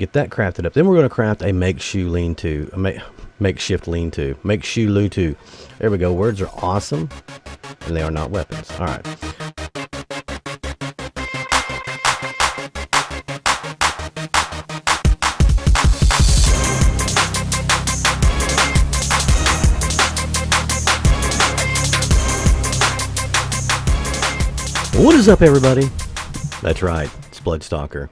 Get that crafted up. Then we're going to craft a makeshift lean-to. Makeshift lean-to. There we go. Words are awesome, and they are not weapons. All right. What is up, everybody? That's right, it's Bloodstalker.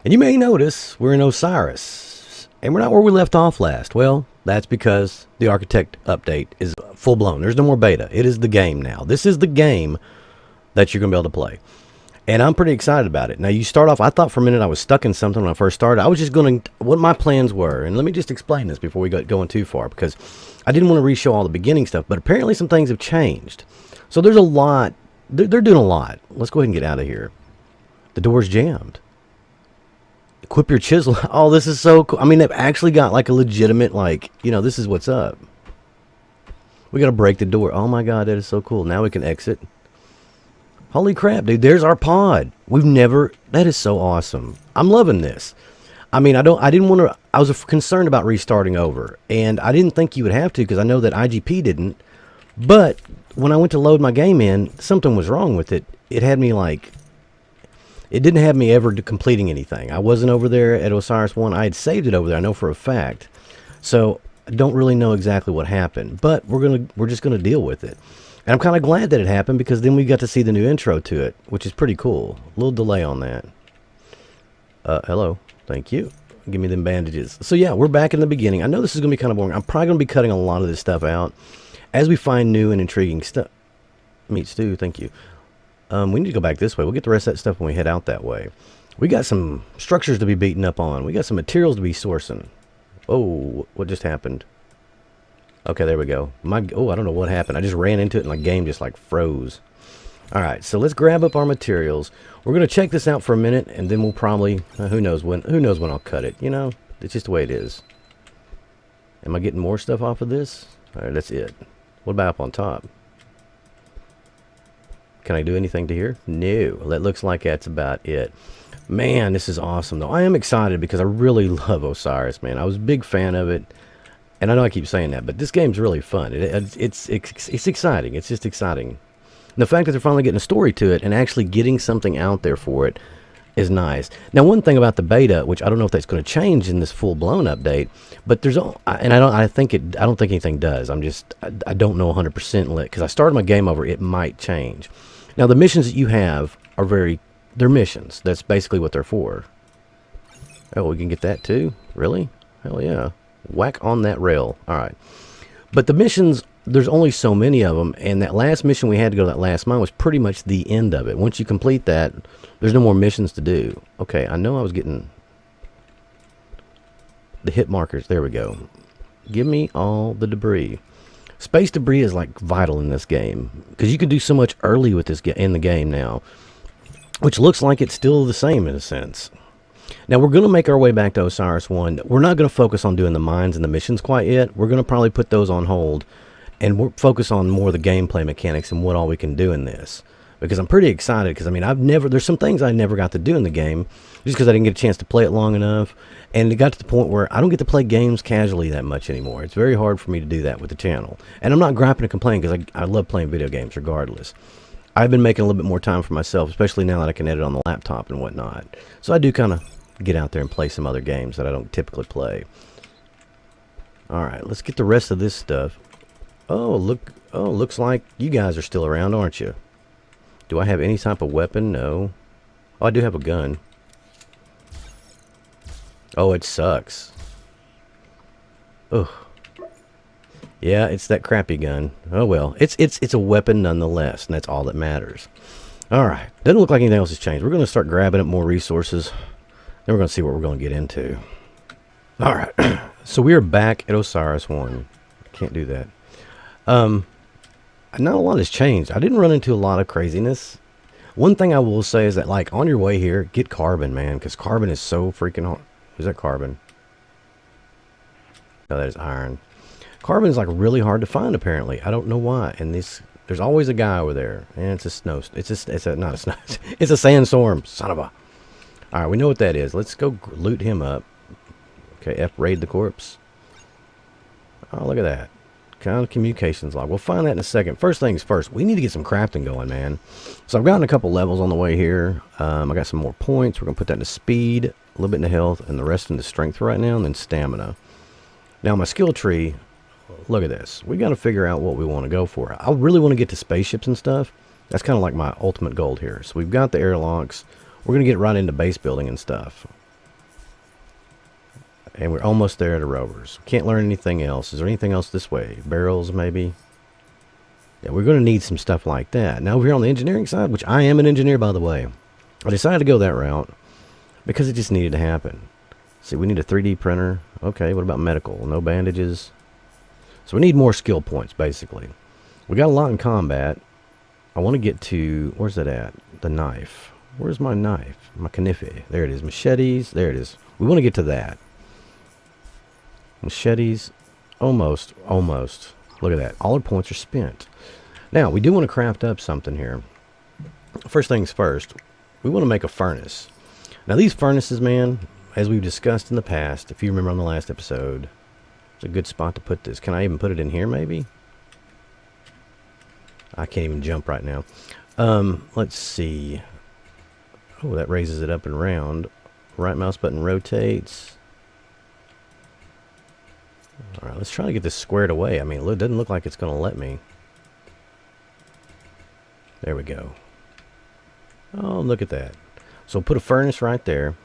And you may notice we're in Osiris, and we're not where we left off last. Well, that's because the Architect update is full-blown. There's no more beta. It is the game now. This is the game that you're going to be able to play. And I'm pretty excited about it. Now, you start off, I thought for a minute I was stuck in something when I first started. I was just going to, what my plans were, and let me just explain this before we go going too far, because I didn't want to re-show all the beginning stuff, but apparently some things have changed. So there's a lot. They're doing a lot. Let's go ahead and get out of here. The door's jammed. Equip your chisel. Oh, this is so cool. I mean, they've actually got like a legitimate, like, you know, this is what's up. We got to break the door. Oh my God, that is so cool. Now we can exit. Holy crap, dude. There's our pod. We've never, that is so awesome. I'm loving this. I mean, I didn't want to, I was concerned about restarting over. And I didn't think you would have to because I know that IGP didn't. But when I went to load my game in, something was wrong with it. It had me like, it didn't have me ever completing anything. I wasn't over there at Osiris 1. I had saved it over there, I know for a fact. So I don't really know exactly what happened, but we're just gonna deal with it. And I'm kind of glad that it happened because then we got to see the new intro to it, which is pretty cool. A little delay on that. Hello, thank you. Give me them bandages. So yeah, we're back in the beginning. I know this is gonna be kind of boring. I'm probably gonna be cutting a lot of this stuff out as we find new and intriguing stuff. Meat stew, thank you. We need to go back this way. We'll get the rest of that stuff when we head out that way. We got some structures to be beaten up on. We got some materials to be sourcing. Oh, what just happened? Okay, there we go. Oh, I don't know what happened. I just ran into it and my game just like froze. All right, so let's grab up our materials. We're gonna check this out for a minute, and then we'll probably who knows when I'll cut it. You know, it's just the way it is. Am I getting more stuff off of this? All right, that's it. What about up on top? Can I do anything to here? No. That looks like that's about it. Man, this is awesome, though. I am excited because I really love Osiris, man. I was a big fan of it. And I know I keep saying that, but this game's really fun. It's exciting. It's just exciting. And the fact that they're finally getting a story to it and actually getting something out there for it is nice. Now, one thing about the beta, which I don't know if that's going to change in this full-blown update, but there's, and I don't think anything does. I don't know 100% because I started my game over. It might change. Now, the missions that you have are they're missions. That's basically what they're for. Oh, we can get that too? Really? Hell yeah. Whack on that rail. All right. But the missions, there's only so many of them, and that last mission we had to go to that last mine was pretty much the end of it. Once you complete that, there's no more missions to do. Okay, I know I was getting the hit markers. There we go. Give me all the debris. Space debris is like vital in this game because you can do so much early with this in the game now, which looks like it's still the same in a sense. Now we're going to make our way back to Osiris 1. We're not going to focus on doing the mines and the missions quite yet. We're going to probably put those on hold and we'll focus on more of the gameplay mechanics and what all we can do in this. Because I'm pretty excited because, I mean, there's some things I never got to do in the game just because I didn't get a chance to play it long enough. And it got to the point where I don't get to play games casually that much anymore. It's very hard for me to do that with the channel. And I'm not griping and complaining because I love playing video games regardless. I've been making a little bit more time for myself, especially now that I can edit on the laptop and whatnot. So I do kind of get out there and play some other games that I don't typically play. Alright, let's get the rest of this stuff. Oh, looks like you guys are still around, aren't you? Do I have any type of weapon? No. Oh, I do have a gun. Oh, it sucks. Ugh. Yeah, it's that crappy gun. Oh well, it's a weapon nonetheless, and that's all that matters. All right, doesn't look like anything else has changed. We're going to start grabbing up more resources. Then we're going to see what we're going to get into. All right, so we are back at Osiris 1. Can't do that. Not a lot has changed. I didn't run into a lot of craziness. One thing I will say is that, like, on your way here, get carbon, man, because carbon is so freaking hard. Is that carbon? No, that is iron. Carbon is like really hard to find apparently. I don't know why. And there's always a guy over there. And it's a snow. Not a snow. It's a sandstorm. Son of a. All right, we know what that is. Let's go loot him up. Okay, F, raid the corpse. Oh, look at that. Kind of communications log. We'll find that in a second. First things first, we need to get some crafting going, man. So I've gotten a couple levels on the way here. I got some more points. We're going to put that into speed, a little bit into health, and the rest into strength right now, and then stamina. Now, my skill tree, look at this. We got to figure out what we want to go for. I really want to get to spaceships and stuff. That's kind of like my ultimate goal here. So we've got the airlocks. We're going to get right into base building and stuff. And we're almost there to rovers. Can't learn anything else. Is there anything else this way? Barrels, maybe? Yeah, we're going to need some stuff like that. Now, over here on the engineering side, which I am an engineer, by the way, I decided to go that route because it just needed to happen. See, we need a 3D printer. Okay, what about medical? No bandages. So we need more skill points, basically. We got a lot in combat. I want to get to... Where's that at? The knife. Where's my knife? My knife. There it is. Machetes. There it is. We want to get to that. Machetes, almost. Look at that. All our points are spent. Now, we do want to craft up something here. First things first, we want to make a furnace. Now, these furnaces, man, as we've discussed in the past, if you remember on the last episode, it's a good spot to put this. Can I even put it in here, maybe? I can't even jump right now. Let's see. Oh, that raises it up and round. Right mouse button rotates. All right, let's try to get this squared away. I mean, it doesn't look like it's going to let me. There we go. Oh, look at that. So put a furnace right there.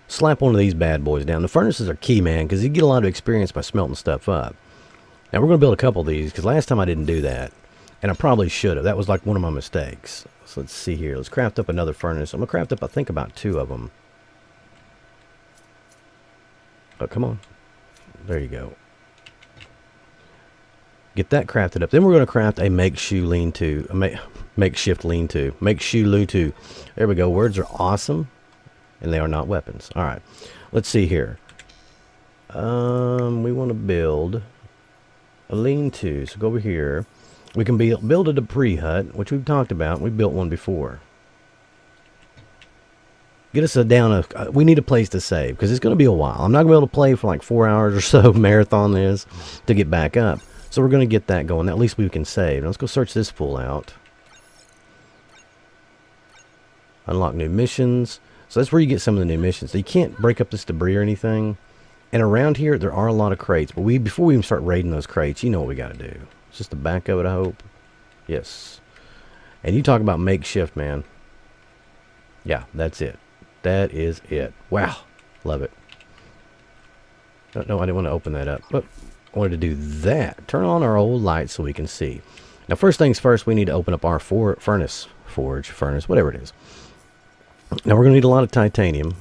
Slap one of these bad boys down. The furnaces are key, man, because you get a lot of experience by smelting stuff up. Now, we're going to build a couple of these, because last time I didn't do that. And I probably should have. That was like one of my mistakes. So let's see here. Let's craft up another furnace. I'm going to craft up, I think, about 2 of them. Oh, come on. There you go. Get that crafted up. Then we're going to craft a makeshift lean-to. Makeshift lean-to. Makeshift lean-to. There we go. Words are awesome. And they are not weapons. All right. Let's see here. We want to build a lean-to. So go over here. We can build a debris hut, which we've talked about. We built one before. Get us we need a place to save, because it's going to be a while. I'm not going to be able to play for like 4 hours or so, marathon this, to get back up. So we're going to get that going. At least we can save. Now let's go search this fool out. Unlock new missions. So that's where you get some of the new missions. So you can't break up this debris or anything. And around here, there are a lot of crates. But before we even start raiding those crates, you know what we got to do. It's just the back of it, I hope. Yes. And you talk about makeshift, man. Yeah, that's it. That is it. Wow. Love it. No, I didn't want to open that up. But I wanted to do that. Turn on our old lights so we can see. Now, first things first, we need to open up our furnace, whatever it is. Now, we're going to need a lot of titanium.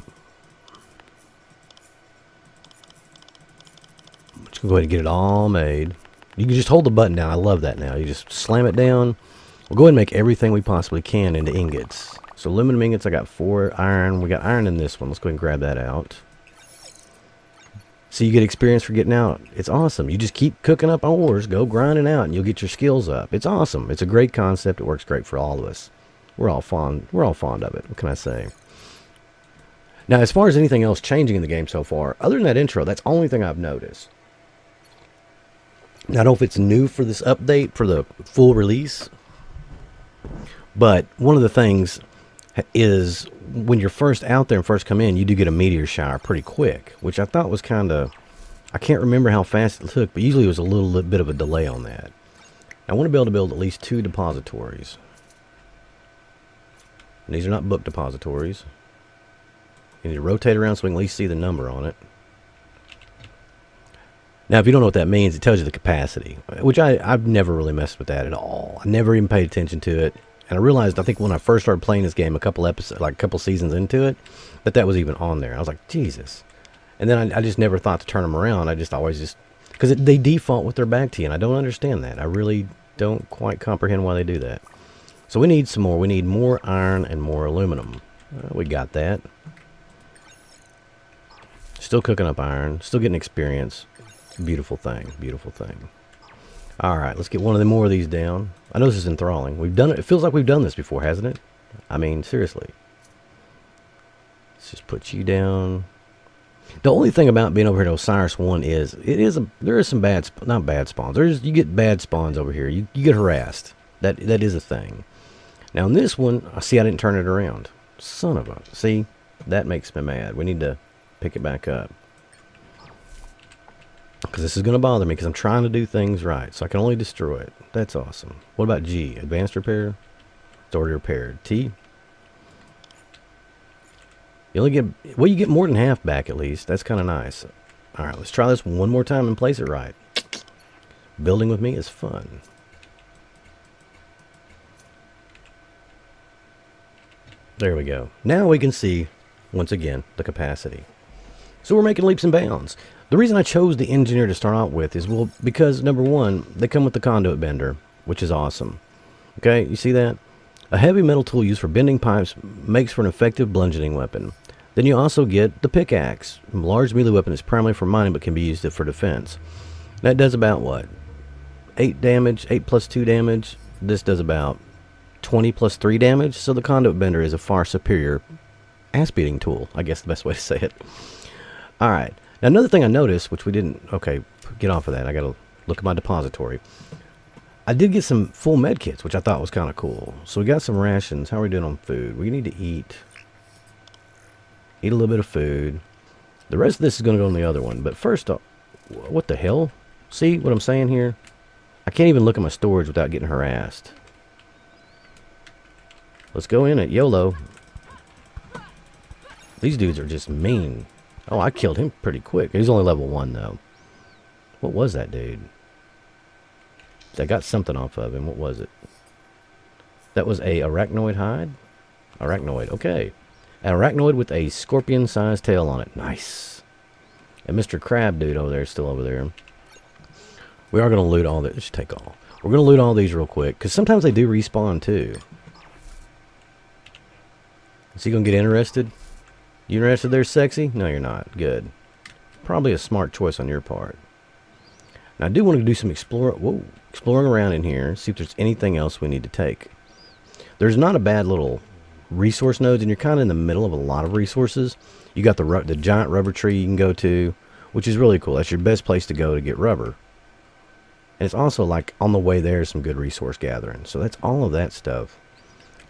Just go ahead and get it all made. You can just hold the button down. I love that now. You just slam it down. We'll go ahead and make everything we possibly can into ingots. So aluminum ingots, I got 4 iron. We got iron in this one. Let's go ahead and grab that out. So you get experience for getting out. It's awesome. You just keep cooking up ores, go grinding out, and you'll get your skills up. It's awesome. It's a great concept. It works great for all of us. We're all fond of it. What can I say? Now, as far as anything else changing in the game so far, other than that intro, that's the only thing I've noticed. Now, I don't know if it's new for this update, for the full release, but one of the things is when you're first out there and first come in, you do get a meteor shower pretty quick, which I thought was kind of, I can't remember how fast it took, but usually it was a little bit of a delay on that. I want to be able to build at least 2 depositories. And these are not book depositories. You need to rotate around so we can at least see the number on it. Now, if you don't know what that means, it tells you the capacity, which I've never really messed with that at all. I never even paid attention to it. And I realized, I think when I first started playing this game a couple seasons into it, that was even on there. I was like, Jesus. And then I just never thought to turn them around. I just always because they default with their back to you, and I don't understand that. I really don't quite comprehend why they do that. So we need some more. We need more iron and more aluminum. We got that. Still cooking up iron. Still getting experience. Beautiful thing. Beautiful thing. Alright, let's get one of them more of these down. I know this is enthralling. We've done it. It feels like we've done this before, hasn't it? I mean, seriously. Let's just put you down. The only thing about being over here at Osiris 1 is, there is some not bad spawns. You get bad spawns over here. You get harassed. That is a thing. Now in this one, I didn't turn it around. Son of a, see, that makes me mad. We need to pick it back up. Because this is going to bother me because I'm trying to do things right. So I can only destroy it. That's awesome. What about G? Advanced repair? It's already repaired. T? You only get, well, you get more than half back at least. That's kind of nice. Alright, let's try this one more time and place it right. Building with me is fun. There we go. Now we can see, once again, the capacity. So we're making leaps and bounds. The reason I chose the engineer to start out with is, well, because number one, they come with the conduit bender, which is awesome. Okay, you see that? A heavy metal tool used for bending pipes makes for an effective bludgeoning weapon. Then you also get the pickaxe. A large melee weapon is primarily for mining but can be used for defense. That does about what? 8 damage, 8 plus 2 damage. This does about 20 plus 3 damage. So the conduit bender is a far superior ass-beating tool. I guess the best way to say it. Alright. Now another thing I noticed, which we didn't... Okay, get off of that. I gotta look at my depository. I did get some full med kits, which I thought was kind of cool. So we got some rations. How are we doing on food? We need to eat a little bit of food. The rest of this is going to go on the other one. But first off, what the hell? See what I'm saying here? I can't even look at my storage without getting harassed. Let's go in at YOLO. These dudes are just mean. Oh, I killed him pretty quick. He's only level 1 though. What was that dude? I got something off of him. What was it? That was a arachnoid hide? Arachnoid, okay. An arachnoid with a scorpion-sized tail on it. Nice. And Mr. Crab dude over there is still over there. We are going to loot all this. Just take all. We're going to loot all these real quick, because sometimes they do respawn too. Is he going to get interested? You interested there, sexy? No, you're not. Good. Probably a smart choice on your part. Now, I do want to do some exploring around in here, see if there's anything else we need to take. There's not a bad little resource nodes, and you're kind of in the middle of a lot of resources. You got the giant rubber tree you can go to, which is really cool. That's your best place to go to get rubber. And it's also like on the way there some good resource gathering. So that's all of that stuff.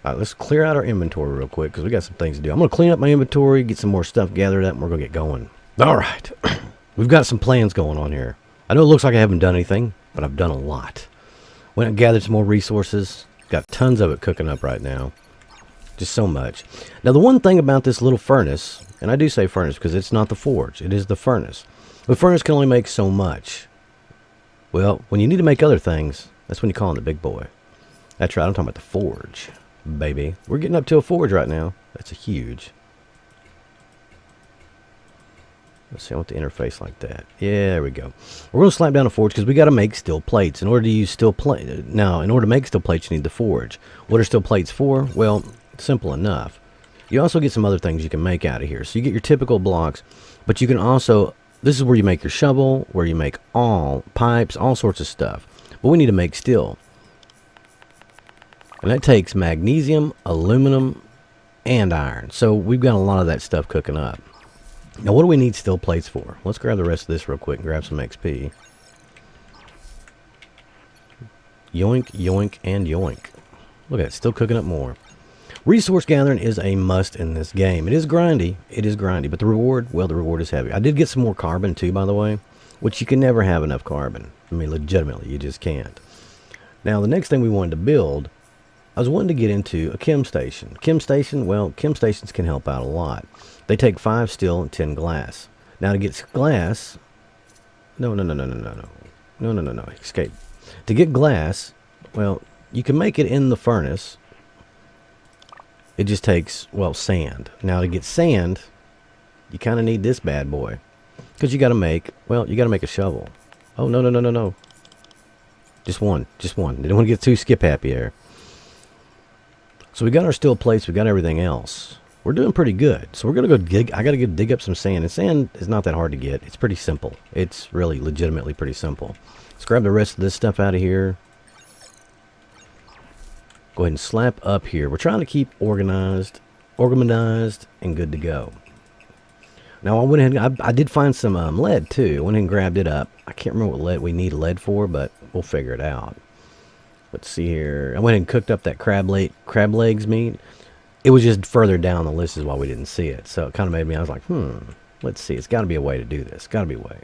All right, let's clear out our inventory real quick because we got some things to do. I'm going to clean up my inventory, get some more stuff gathered up, and we're going to get going. All right. We've got some plans going on here. I know it looks like I haven't done anything, but I've done a lot. Went and gathered some more resources. Got tons of it cooking up right now. Just so much. Now, the one thing about this little furnace, and I do say furnace because it's not the forge. It is the furnace. The furnace can only make so much. Well, when you need to make other things, that's when you call in the big boy. That's right. I'm talking about the forge, baby. We're getting up to a forge right now. That's a huge. Let's see, I want the interface like that. Yeah, there we go. We're going to slap down a forge because we got to make steel plates. In order to use steel plate, now, in order to make steel plates, you need the forge. What are steel plates for? Well, simple enough. You also get some other things you can make out of here. So you get your typical blocks, but you can also, this is where you make your shovel, where you make all pipes, all sorts of stuff. But we need to make steel. And that takes magnesium, aluminum, and iron. So we've got a lot of that stuff cooking up. Now, what do we need steel plates for? Let's grab the rest of this real quick and grab some XP. Yoink, yoink, and yoink. Look at it, still cooking up more. Resource gathering is a must in this game. It is grindy. It is grindy. But the reward, well, the reward is heavy. I did get some more carbon, too, by the way, which you can never have enough carbon. I mean, legitimately, you just can't. Now, the next thing we wanted to build, I was wanting to get into a chem station. Chem station, well, chem stations can help out a lot. They take 5 steel and 10 glass. Now to get glass, no, escape. To get glass, well, you can make it in the furnace. It just takes, well, sand. Now to get sand, you kind of need this bad boy. Because you got to make, well, you got to make a shovel. Oh, no. Just one. They don't want to get too skip happy there. So we got our steel plates, we got everything else. We're doing pretty good. So we're going to go dig. I got to go dig up some sand. And sand is not that hard to get. It's pretty simple. It's really legitimately pretty simple. Let's grab the rest of this stuff out of here. Go ahead and slap up here. We're trying to keep organized, and good to go. Now I went ahead and I did find some lead too. I went ahead and grabbed it up. I can't remember what lead we need lead for, but we'll figure it out. Let's see here. I went ahead and cooked up that crab legs meat. It was just further down the list is why we didn't see it. So it kind of made me, I was like, let's see. It's got to be a way to do this. Got to be a way.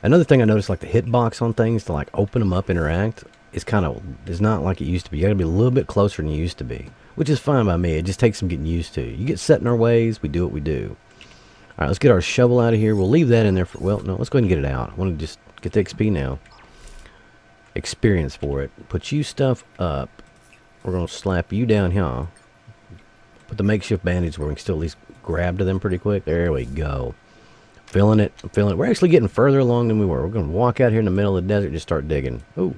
Another thing I noticed, like the hitbox on things to like open them up, interact, is not like it used to be. You got to be a little bit closer than you used to be, which is fine by me. It just takes some getting used to. You get set in our ways, we do what we do. All right, let's get our shovel out of here. We'll leave that in there for, well, no, let's go ahead and get it out. I want to just get the XP now. Experience for it. Put you stuff up. We're going to slap you down here. Put the makeshift bandage where we can still at least grab to them pretty quick. There we go. Feeling it. I'm feeling it. We're actually getting further along than we were. We're going to walk out here in the middle of the desert and just start digging. Ooh.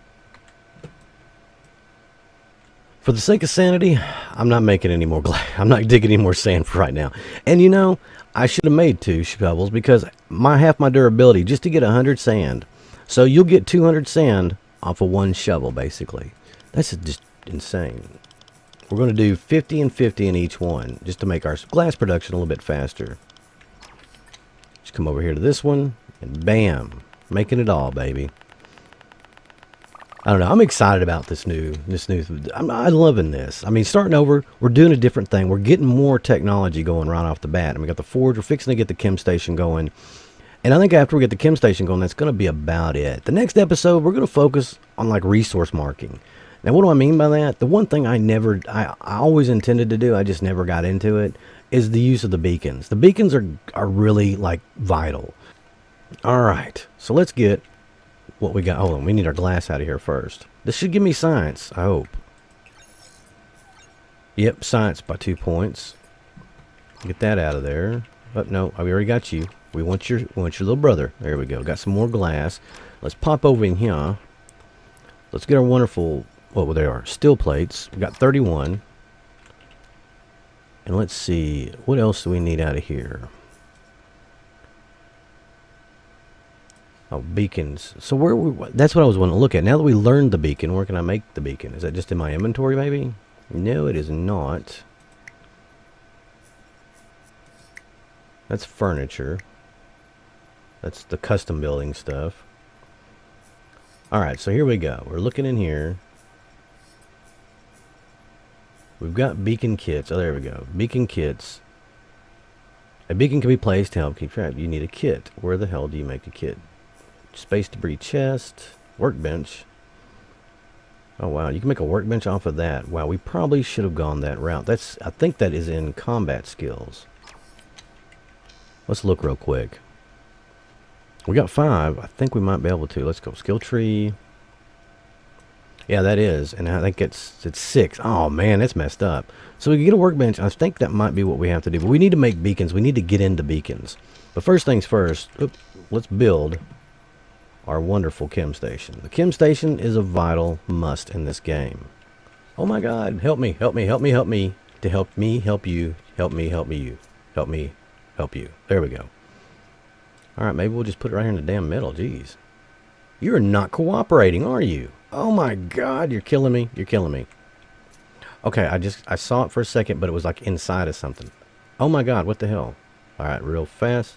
For the sake of sanity, I'm not making any more glass. I'm not digging any more sand for right now. And you know, I should have made 2 shovels because half my durability just to get 100 sand. So you'll get 200 sand off of 1 shovel, basically. That's just insane. We're going to do 50 and 50 in each one just to make our glass production a little bit faster. Just come over here to this one and bam, making it all, baby. I don't know. I'm excited about this new. I'm loving this. I mean, starting over, we're doing a different thing. We're getting more technology going right off the bat. And we got the forge. We're fixing to get the chem station going. And I think after we get the chem station going, that's going to be about it. The next episode, we're going to focus on like resource marking. Now, what do I mean by that? The one thing I always intended to do, I just never got into it, is the use of the beacons. The beacons are really like vital. All right, so let's get what we got. Hold on, we need our glass out of here first. This should give me science, I hope. Yep, science by 2 points. Get that out of there. Oh, no, we already got you. We want your little brother. There we go. Got some more glass. Let's pop over in here. Let's get our wonderful, well, there are steel plates. We got 31. And let's see, what else do we need out of here? Oh, beacons. So that's what I was wanting to look at. Now that we learned the beacon, where can I make the beacon? Is that just in my inventory, maybe? No, it is not. That's furniture. That's the custom building stuff. Alright, so here we go. We're looking in here. We've got beacon kits. Oh, there we go. Beacon kits. A beacon can be placed to help keep track. You need a kit. Where the hell do you make a kit? Space debris chest. Workbench. Oh, wow. You can make a workbench off of that. Wow, we probably should have gone that route. I think that is in combat skills. Let's look real quick. We got 5. I think we might be able to. Let's go. Skill tree. Yeah, that is. And I think it's 6. Oh, man, that's messed up. So we can get a workbench. I think that might be what we have to do. But we need to make beacons. We need to get into beacons. But first things first, let's build our wonderful chem station. The chem station is a vital must in this game. Oh, my God. Help me. Help me. Help me. Help me. To help me, help you. Help me. Help me. You. Help me. Help you. There we go. Alright, maybe we'll just put it right here in the damn middle. Jeez. You're not cooperating, are you? Oh my God, you're killing me. You're killing me. Okay, I saw it for a second, but it was like inside of something. Oh my God, what the hell? Alright, real fast.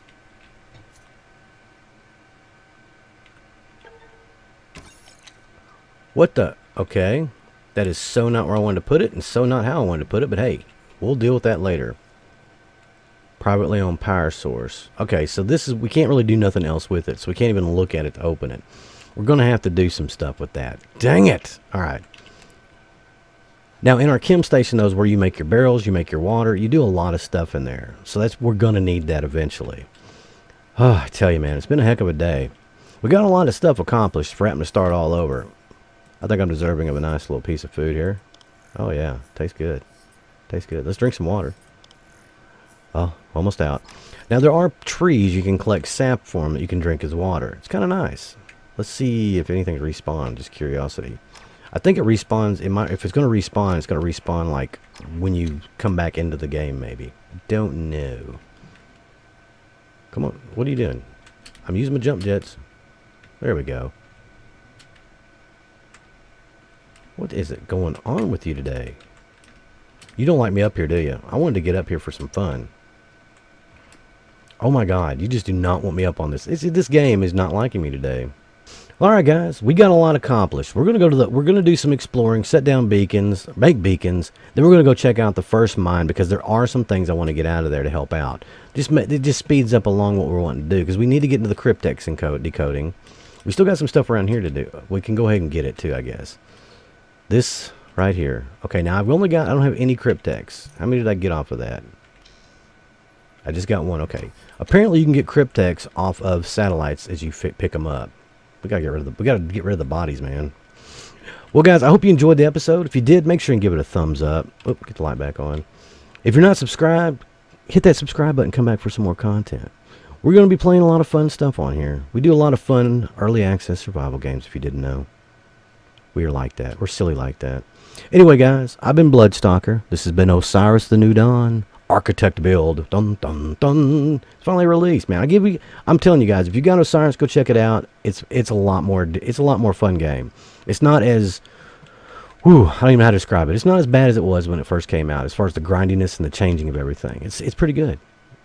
What the? Okay. That is so not where I wanted to put it, and so not how I wanted to put it, but hey, we'll deal with that later. Privately owned power source. Okay, so this is, we can't really do nothing else with it, so we can't even look at it to open it. We're going to have to do some stuff with that. Dang it! Alright. Now, in our chem station, those where you make your barrels, you make your water, you do a lot of stuff in there. So we're going to need that eventually. Oh, I tell you, man, it's been a heck of a day. We got a lot of stuff accomplished for having to start all over. I think I'm deserving of a nice little piece of food here. Oh, yeah. Tastes good. Tastes good. Let's drink some water. Oh, almost out. Now, there are trees you can collect sap from that you can drink as water. It's kind of nice. Let's see if anything respawned. Just curiosity. I think it respawns. If it's going to respawn like when you come back into the game, maybe. I don't know. Come on. What are you doing? I'm using my jump jets. There we go. What is it going on with you today? You don't like me up here, do you? I wanted to get up here for some fun. Oh my God, you just do not want me up on this. This game is not liking me today. All right, guys, we got a lot accomplished. We're gonna do some exploring, set down beacons, make beacons. Then we're gonna go check out the first mine because there are some things I want to get out of there to help out. It just speeds up along what we're wanting to do because we need to get into the cryptex decoding. We still got some stuff around here to do. We can go ahead and get it too, I guess. This right here. Okay, now I don't have any cryptex. How many did I get off of that? I just got one. Okay. Apparently you can get cryptex off of satellites as you pick them up. We gotta get rid of the bodies, man. Well, guys, I hope you enjoyed the episode. If you did, make sure and give it a thumbs up. Oh, get the light back on. If you're not subscribed, hit that subscribe button. Come back for some more content. We're going to be playing a lot of fun stuff on here. We do a lot of fun early access survival games, if you didn't know. We are like that. We're silly like that. Anyway, guys, I've been Bloodstalker. This has been Osiris the New Dawn. Architect build. Dun, dun, dun. It's finally released, man. I'm telling you guys, if you got Osiris, go check it out. It's a lot more fun game. It's not as I don't even know how to describe it. It's not as bad as it was when it first came out, as far as the grindiness and the changing of everything. It's pretty good.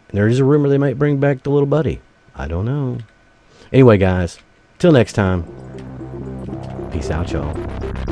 And there is a rumor they might bring back the little buddy. I don't know. Anyway, guys, till next time. Peace out, y'all.